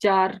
4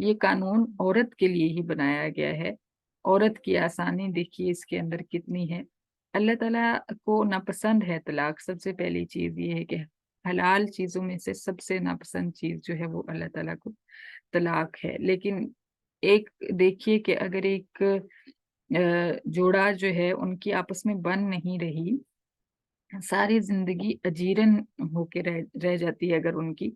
یہ قانون عورت کے لیے ہی بنایا گیا ہے۔ عورت کی آسانی دیکھیے اس کے اندر کتنی ہے۔ اللہ تعالیٰ کو ناپسند ہے طلاق۔ سب سے پہلی چیز یہ ہے کہ حلال چیزوں میں سے سب سے ناپسند چیز جو ہے وہ اللہ تعالیٰ کو طلاق ہے۔ لیکن ایک دیکھیے کہ اگر ایک جوڑا جو ہے ان کی آپس میں بن نہیں رہی، ساری زندگی اجیرن ہو کے رہ جاتی ہے اگر ان کی،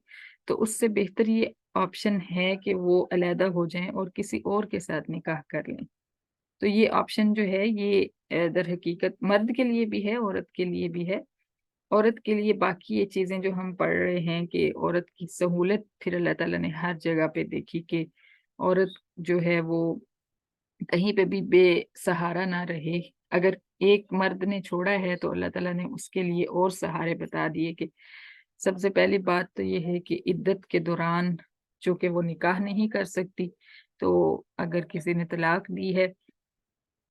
تو اس سے بہتر یہ آپشن ہے کہ وہ علیحدہ ہو جائیں اور کسی اور کے ساتھ نکاح کر لیں۔ تو یہ آپشن جو ہے یہ در حقیقت مرد کے لیے بھی ہے، عورت کے لیے بھی ہے۔ عورت کے لیے باقی یہ چیزیں جو ہم پڑھ رہے ہیں کہ عورت کی سہولت پھر اللہ تعالیٰ نے ہر جگہ پہ دیکھی کہ عورت جو ہے وہ کہیں پہ بھی بے سہارا نہ رہے۔ اگر ایک مرد نے چھوڑا ہے تو اللہ تعالیٰ نے اس کے لیے اور سہارے بتا دیے کہ سب سے پہلی بات تو یہ ہے کہ عدت کے دوران چونکہ وہ نکاح نہیں کر سکتی، تو اگر کسی نے طلاق دی ہے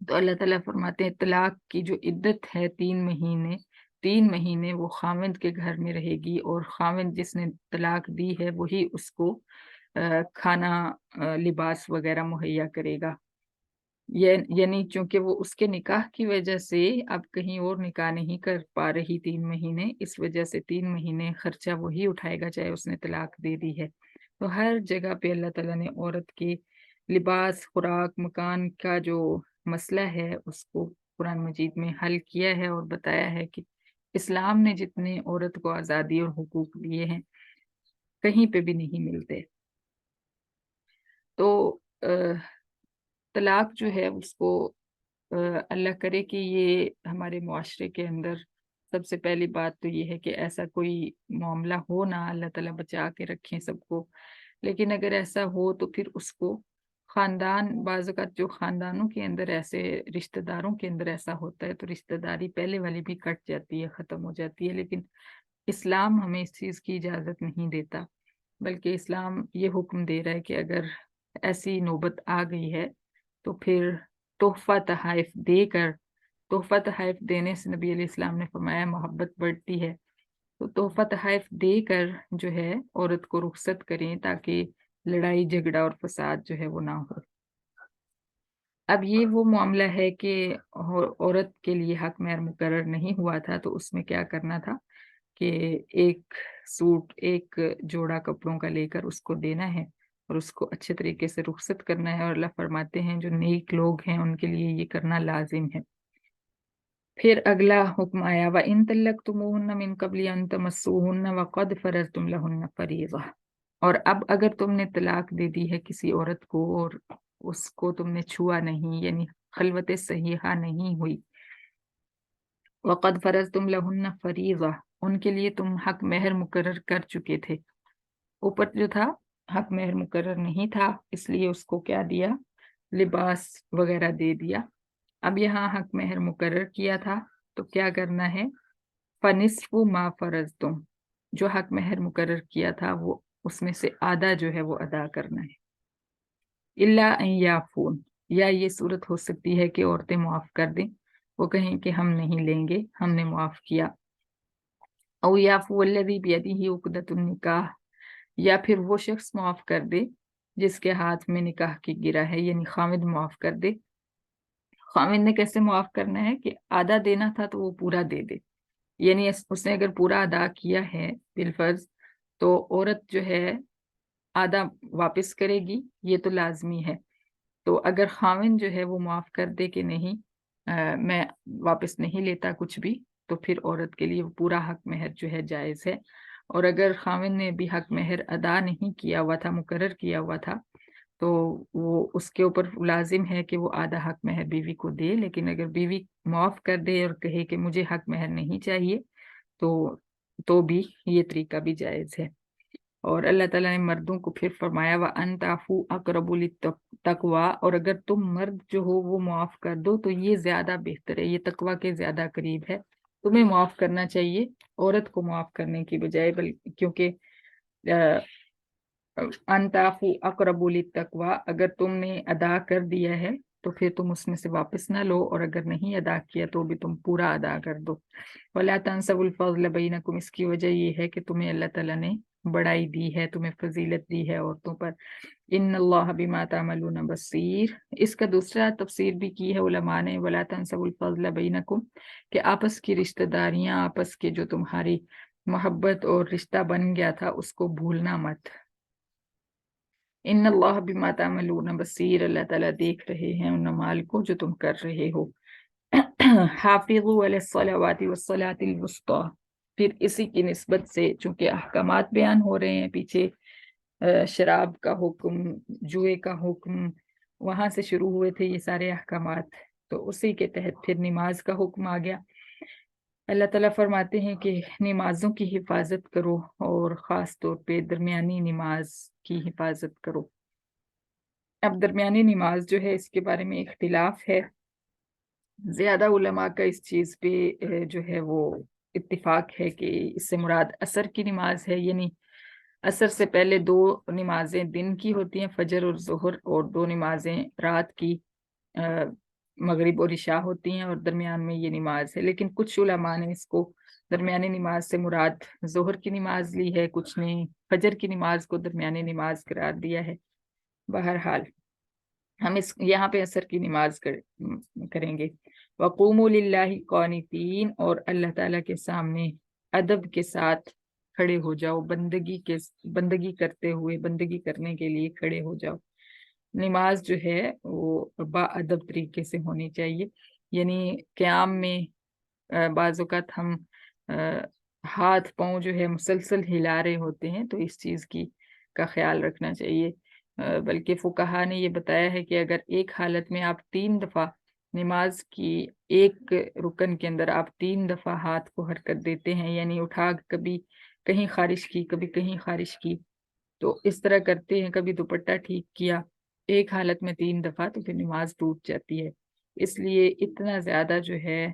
تو اللہ تعالیٰ فرماتے ہیں طلاق کی جو عدت ہے 3 مہینے وہ خاوند کے گھر میں رہے گی، اور خاوند جس نے طلاق دی ہے وہی اس کو کھانا لباس وغیرہ مہیا کرے گا۔ یعنی چونکہ وہ اس کے نکاح کی وجہ سے اب کہیں اور نکاح نہیں کر پا رہی 3 مہینے، اس وجہ سے 3 مہینے خرچہ وہی اٹھائے گا چاہے اس نے طلاق دے دی ہے۔ تو ہر جگہ پہ اللہ تعالیٰ نے عورت کے لباس، خوراک، مکان کا جو مسئلہ ہے اس کو قرآن مجید میں حل کیا ہے اور بتایا ہے کہ اسلام نے جتنے عورت کو آزادی اور حقوق دیے ہیں کہیں پہ بھی نہیں ملتے۔ تو طلاق جو ہے اس کو اللہ کرے کہ یہ ہمارے معاشرے کے اندر سب سے پہلی بات تو یہ ہے کہ ایسا کوئی معاملہ ہو نہ، اللہ تعالیٰ بچا کے رکھیں سب کو۔ لیکن اگر ایسا ہو تو پھر اس کو خاندان، بعض اوقات جو خاندانوں کے اندر ایسے رشتہ داروں کے اندر ایسا ہوتا ہے تو رشتہ داری پہلے والی بھی کٹ جاتی ہے، ختم ہو جاتی ہے، لیکن اسلام ہمیں اس چیز کی اجازت نہیں دیتا، بلکہ اسلام یہ حکم دے رہا ہے کہ اگر ایسی نوبت آ گئی ہے تو پھر تحفہ تحائف دے کر، تحفہ تحائف دینے سے نبی علیہ السلام نے فرمایا محبت بڑھتی ہے، تو تحفہ تحائف دے کر جو ہے عورت کو رخصت کریں تاکہ لڑائی جھگڑا اور فساد جو ہے وہ نہ ہو۔ اب یہ وہ معاملہ ہے کہ عورت کے لیے حق مہر مقرر نہیں ہوا تھا، تو اس میں کیا کرنا تھا کہ ایک سوٹ، ایک جوڑا کپڑوں کا لے کر اس کو دینا ہے اور اس کو اچھے طریقے سے رخصت کرنا ہے، اور اللہ فرماتے ہیں جو نیک لوگ ہیں ان کے لیے یہ کرنا لازم ہے۔ پھر اگلا حکم آیا وَإِن طَلَّقْتُمُوهُنَّ مِن قَبْلِ أَن تَمَسُّوهُنَّ وَقَدْ فَرَضْتُمْ لَهُنَّ فَرِيضَةً، اور اب اگر تم نے طلاق دے دی ہے کسی عورت کو اور اس کو تم نے چھوا نہیں، یعنی خلوت صحیحہ نہیں ہوئی، وَقَدْ فَرَضْتُمْ لَهُنَّ فَرِيضَةً، ان کے لیے تم حق مہر مقرر کر چکے تھے۔ اوپر جو تھا حق مہر مقرر نہیں تھا، اس لیے اس کو کیا دیا، لباس وغیرہ دے دیا۔ اب یہاں حق مہر مقرر کیا تھا تو کیا کرنا ہے، فَنِصْفُ مَا فَرَضْتُمْ، جو حق مہر مقرر کیا تھا وہ اس میں سے آدھا جو ہے وہ ادا کرنا ہے۔ إِلَّا أَن يَعْفُونَ، یا یہ صورت ہو سکتی ہے کہ عورتیں معاف کر دیں، وہ کہیں کہ ہم نہیں لیں گے، ہم نے معاف کیا۔ أَوْ يَعْفُوَ الَّذِي بِيَدِهِ عُقْدَةُ النِّكَاحِ، یا پھر وہ شخص معاف کر دے جس کے ہاتھ میں نکاح کی گرہ ہے، یعنی خاوند معاف کر دے۔ خاوند نے کیسے معاف کرنا ہے کہ آدھا دینا تھا تو وہ پورا دے دے، یعنی اس نے اگر پورا ادا کیا ہے بالفرض تو عورت جو ہے آدھا واپس کرے گی، یہ تو لازمی ہے۔ تو اگر خاوند جو ہے وہ معاف کر دے کہ نہیں میں واپس نہیں لیتا کچھ بھی، تو پھر عورت کے لیے وہ پورا حق مہر جو ہے جائز ہے۔ اور اگر خاوند نے بھی حق مہر ادا نہیں کیا ہوا تھا، مقرر کیا ہوا تھا، تو وہ اس کے اوپر لازم ہے کہ وہ آدھا حق مہر بیوی کو دے، لیکن اگر بیوی معاف کر دے اور کہے کہ مجھے حق مہر نہیں چاہیے تو بھی یہ طریقہ بھی جائز ہے۔ اور اللہ تعالیٰ نے مردوں کو پھر فرمایا وَأَن تَعْفُوا أَقْرَبُ لِلتَّقْوَىٰ، اور اگر تم مرد جو ہو وہ معاف کر دو تو یہ زیادہ بہتر ہے، یہ تقویٰ کے زیادہ قریب ہے، تمہیں معاف کرنا چاہیے عورت کو معاف کرنے کی بجائے، کیونکہ ان تعفوا اقرب للتقویٰ، اگر تم نے ادا کر دیا ہے تو پھر تم اس میں سے واپس نہ لو، اور اگر نہیں ادا کیا تو بھی تم پورا ادا کر دو۔ وَلَا تَنْسَوُا الْفَضْلَ بَيْنَكُمْ، اس کی وجہ یہ ہے کہ تمہیں اللہ تعالیٰ نے بڑائی دی ہے، تمہیں فضیلت دی ہے عورتوں پر۔ ان اللہ بما تعملون بصیر، اس کا دوسرا تفسیر بھی کی ہے علماء نے، ولا تنسوا الفضل بینکم، کہ آپس کی رشتہ داریاں، آپس کے جو تمہاری محبت اور رشتہ بن گیا تھا اس کو بھولنا مت۔ ان اللہ بما تعملون بصیر، اللہ تعالیٰ دیکھ رہے ہیں ان اعمال کو جو تم کر رہے ہو۔ حافظوا علی الصلوات والصلاة الوسطی، پھر اسی کی نسبت سے چونکہ احکامات بیان ہو رہے ہیں پیچھے، شراب کا حکم، جوئے کا حکم، وہاں سے شروع ہوئے تھے یہ سارے احکامات، تو اسی کے تحت پھر نماز کا حکم آ گیا۔ اللہ تعالیٰ فرماتے ہیں کہ نمازوں کی حفاظت کرو، اور خاص طور پہ درمیانی نماز کی حفاظت کرو۔ اب درمیانی نماز جو ہے اس کے بارے میں اختلاف ہے، زیادہ علماء کا اس چیز پہ جو ہے وہ اتفاق ہے کہ اس سے مراد عصر کی نماز ہے، یعنی عصر سے پہلے 2 نمازیں دن کی ہوتی ہیں، فجر اور ظہر، اور 2 نمازیں رات کی، مغرب اور عشاء ہوتی ہیں، اور درمیان میں یہ نماز ہے۔ لیکن کچھ علماء نے اس کو درمیانی نماز سے مراد ظہر کی نماز لی ہے، کچھ نے فجر کی نماز کو درمیانی نماز قرار دیا ہے۔ بہرحال ہم یہاں پہ عصر کی نماز کریں گے۔ وَقُومُوا لِلَّهِ قَانِتِينَ، اور اللہ تعالیٰ کے سامنے ادب کے ساتھ کھڑے ہو جاؤ، بندگی کرتے ہوئے، بندگی کرنے کے لیے کھڑے ہو جاؤ۔ نماز جو ہے وہ با ادب طریقے سے ہونی چاہیے، یعنی قیام میں بعض اوقات ہم ہاتھ پاؤں جو ہے مسلسل ہلا رہے ہوتے ہیں، تو اس چیز کا خیال رکھنا چاہیے۔ بلکہ فقہا نے یہ بتایا ہے کہ اگر ایک حالت میں آپ 3 دفعہ نماز کی ایک رکن کے اندر آپ 3 دفعہ ہاتھ کو حرکت دیتے ہیں، یعنی اٹھا کبھی کہیں خارش کی، کبھی کہیں خارش کی، تو اس طرح کرتے ہیں، کبھی دوپٹہ ٹھیک کیا، ایک حالت میں 3 دفعہ، تو پھر نماز ٹوٹ جاتی ہے۔ اس لیے اتنا زیادہ جو ہے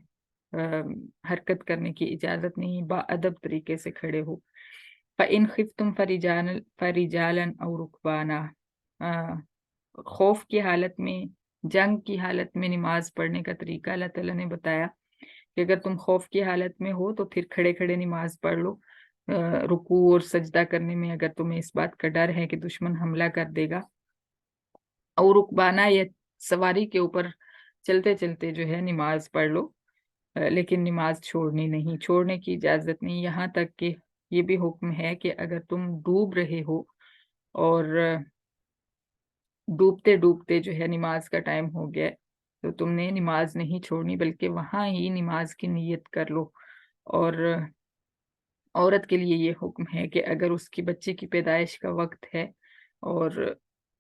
حرکت کرنے کی اجازت نہیں، با ادب طریقے سے کھڑے ہو۔ فَإِنْ خِفْتُمْ فَرِجَالًا أَوْ رُكْبَانًا، خوف کی حالت میں، جنگ کی حالت میں نماز پڑھنے کا طریقہ اللہ تعالیٰ نے بتایا کہ اگر تم خوف کی حالت میں ہو تو پھر کھڑے کھڑے نماز پڑھ لو، رکوع اور سجدہ کرنے میں اگر تمہیں اس بات کا ڈر ہے کہ دشمن حملہ کر دے گا، اور رکبانہ یا سواری کے اوپر چلتے چلتے جو ہے نماز پڑھ لو، لیکن نماز چھوڑنی نہیں، چھوڑنے کی اجازت نہیں، یہاں تک کہ یہ بھی حکم ہے کہ اگر تم ڈوب رہے ہو اور ڈوبتے ڈوبتے جو ہے نماز کا ٹائم ہو گیا تو تم نے نماز نہیں چھوڑنی، بلکہ وہاں ہی نماز کی نیت کر لو۔ اور عورت کے لیے یہ حکم ہے کہ اگر اس کی بچے کی پیدائش کا وقت ہے اور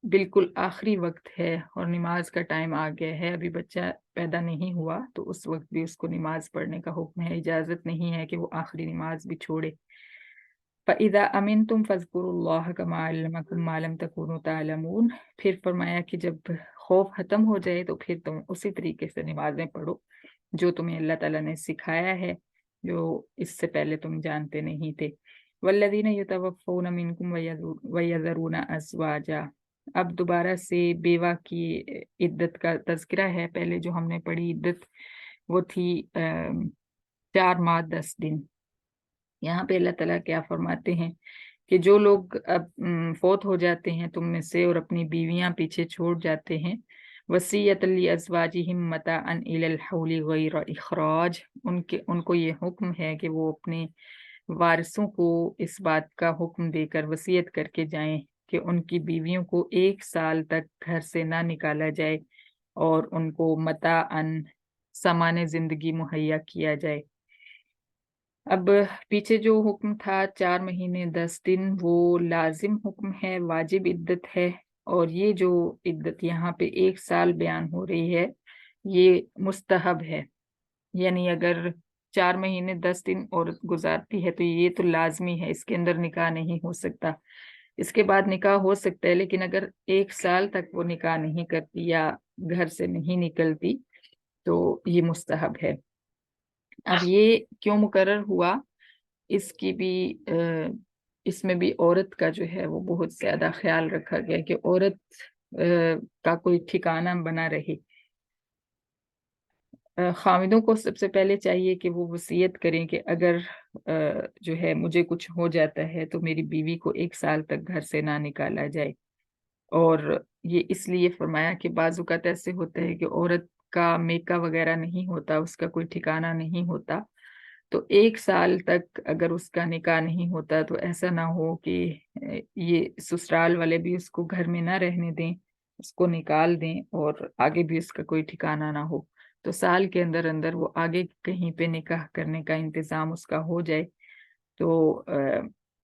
بالکل آخری وقت ہے اور نماز کا ٹائم آ گیا ہے، ابھی بچہ پیدا نہیں ہوا، تو اس وقت بھی اس کو نماز پڑھنے کا حکم ہے، اجازت نہیں ہے کہ وہ آخری نماز بھی چھوڑے۔ فَإِذَا أَمِنْتُمْ فَاذْكُرُوا اللَّهَ كَمَا عَلَّمَكُم مَّا لَمْ تَكُونُوا تَعْلَمُونَ، پھر فرمایا کہ جب خوف ختم ہو جائے تو پھر تم اسی طریقے سے نمازیں پڑھو جو تمہیں اللہ تعالیٰ نے سکھایا ہے، جو اس سے پہلے تم جانتے نہیں تھے۔ وَالَّذِينَ يَتَوَفَّوْنَ مِنكُمْ وَيَذَرُونَ أَزْوَاجًا، اب دوبارہ سے بیوہ کی عدت کا تذکرہ ہے۔ پہلے جو ہم نے پڑھی عدت وہ تھی 4 ماہ 10 دن۔ یہاں پہ اللہ تعالیٰ کیا فرماتے ہیں کہ جو لوگ اب فوت ہو جاتے ہیں تم میں سے اور اپنی بیویاں پیچھے چھوڑ جاتے ہیں، وصیۃ لازواجہم متاعا الی الحول غیر اخراج، ان کو یہ حکم ہے کہ وہ اپنے وارثوں کو اس بات کا حکم دے کر وصیت کر کے جائیں کہ ان کی بیویوں کو 1 سال تک گھر سے نہ نکالا جائے اور ان کو متاعا سامان زندگی مہیا کیا جائے۔ اب پیچھے جو حکم تھا 4 مہینے 10 دن، وہ لازم حکم ہے، واجب عدت ہے، اور یہ جو عدت یہاں پہ 1 سال بیان ہو رہی ہے یہ مستحب ہے، یعنی اگر 4 مہینے 10 دن عورت گزارتی ہے تو یہ تو لازمی ہے، اس کے اندر نکاح نہیں ہو سکتا، اس کے بعد نکاح ہو سکتا ہے، لیکن اگر 1 سال تک وہ نکاح نہیں کرتی یا گھر سے نہیں نکلتی تو یہ مستحب ہے۔ اب یہ کیوں مقرر ہوا، اس میں بھی عورت کا جو ہے وہ بہت زیادہ خیال رکھا گیا کہ عورت کا کوئی ٹھکانہ بنا رہے۔ خاوندوں کو سب سے پہلے چاہیے کہ وہ وصیت کریں کہ اگر جو ہے مجھے کچھ ہو جاتا ہے تو میری بیوی کو 1 سال تک گھر سے نہ نکالا جائے۔ اور یہ اس لیے فرمایا کہ بعض اوقات ایسے ہوتا ہے کہ عورت کا میکا وغیرہ نہیں ہوتا، اس کا کوئی ٹھکانہ نہیں ہوتا، تو 1 سال تک اگر اس کا نکاح نہیں ہوتا تو ایسا نہ ہو کہ یہ سسرال والے بھی اس کو گھر میں نہ رہنے دیں، اس کو نکال دیں اور آگے بھی اس کا کوئی ٹھکانہ نہ ہو۔ تو سال کے اندر اندر وہ آگے کہیں پہ نکاح کرنے کا انتظام اس کا ہو جائے، تو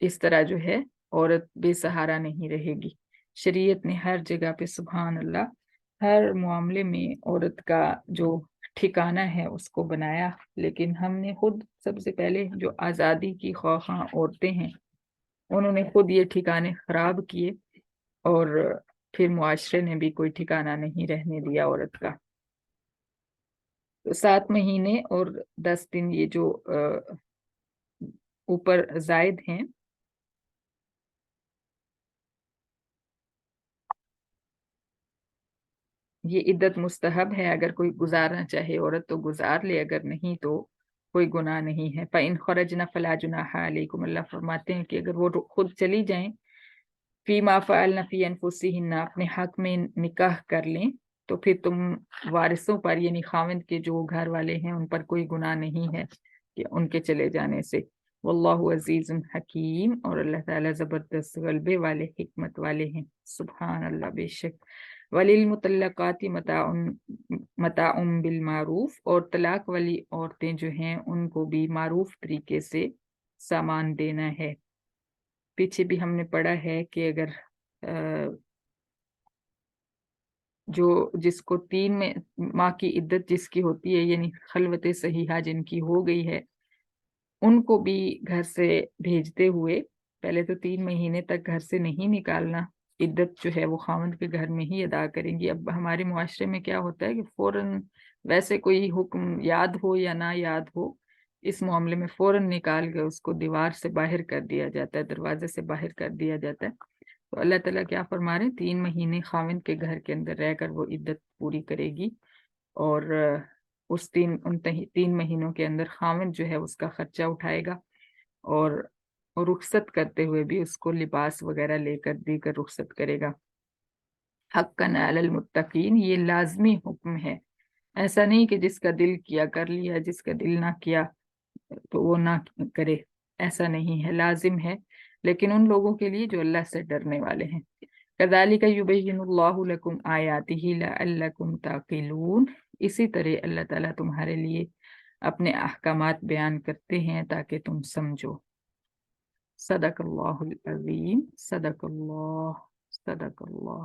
اس طرح جو ہے عورت بے سہارا نہیں رہے گی۔ شریعت نے ہر جگہ پہ سبحان اللہ ہر معاملے میں عورت کا جو ٹھکانہ ہے اس کو بنایا، لیکن ہم نے خود سب سے پہلے جو آزادی کی خواہاں عورتیں ہیں انہوں نے خود یہ ٹھکانے خراب کیے، اور پھر معاشرے نے بھی کوئی ٹھکانہ نہیں رہنے دیا عورت کا۔ تو 7 مہینے اور 10 دن یہ جو اوپر زائد ہیں، یہ عدت مستحب ہے، اگر کوئی گزارنا چاہے عورت تو گزار لے، اگر نہیں تو کوئی گناہ نہیں ہے۔ فَإِنْ خَرَجْنَ فَلَا جُنَاحَ عَلَيْكُمْ، اللہ فرماتے ہیں کہ اگر وہ خود چلی جائیں، فی ما فعلن فی انفسہن، اپنے حق میں نکاح کر لیں، تو پھر تم وارثوں پر یعنی خاوند کے جو گھر والے ہیں ان پر کوئی گناہ نہیں ہے کہ ان کے چلے جانے سے۔ واللہ عزیز حکیم، اور اللہ تعالیٰ زبردست غلبے والے حکمت والے ہیں۔ سبحان اللہ، بے شک۔ وَلِلْمُطَلَّقَاتِ متاع بالمعروف، اور طلاق والی عورتیں جو ہیں ان کو بھی معروف طریقے سے سامان دینا ہے۔ پیچھے بھی ہم نے پڑھا ہے کہ اگر جس کو 3 ماہ کی عدت جس کی ہوتی ہے، یعنی خلوت صحیحہ جن کی ہو گئی ہے، ان کو بھی گھر سے بھیجتے ہوئے پہلے تو 3 مہینے تک گھر سے نہیں نکالنا، عدت جو ہے وہ خاوند کے گھر میں ہی ادا کریں گی۔ اب ہمارے معاشرے میں کیا ہوتا ہے کہ فوراً ویسے کوئی حکم یاد ہو یا نہ یاد ہو، اس معاملے میں فوراً نکال کے اس کو دیوار سے باہر کر دیا جاتا ہے، دروازے سے باہر کر دیا جاتا ہے۔ تو اللہ تعالیٰ کیا فرما رہے ہیں، 3 مہینے خاوند کے گھر کے اندر رہ کر وہ عدت پوری کرے گی، اور اس 3 مہینوں کے اندر خاوند جو ہے اس کا خرچہ اٹھائے گا، اور رخصت کرتے ہوئے بھی اس کو لباس وغیرہ لے کر دے کر رخصت کرے گا۔ حقاً علی المتقین، یہ لازمی حکم ہے، ایسا نہیں کہ جس کا دل کیا کر لیا، جس کا دل نہ کیا تو وہ نہ کرے، ایسا نہیں ہے، لازم ہے، لیکن ان لوگوں کے لیے جو اللہ سے ڈرنے والے ہیں۔ كذلك يبين الله لكم آیاتہ لعلکم تعقلون، اسی طرح اللہ تعالیٰ تمہارے لیے اپنے احکامات بیان کرتے ہیں تاکہ تم سمجھو۔ صدق اللہ العظیم، صدق اللہ، صدق اللہ۔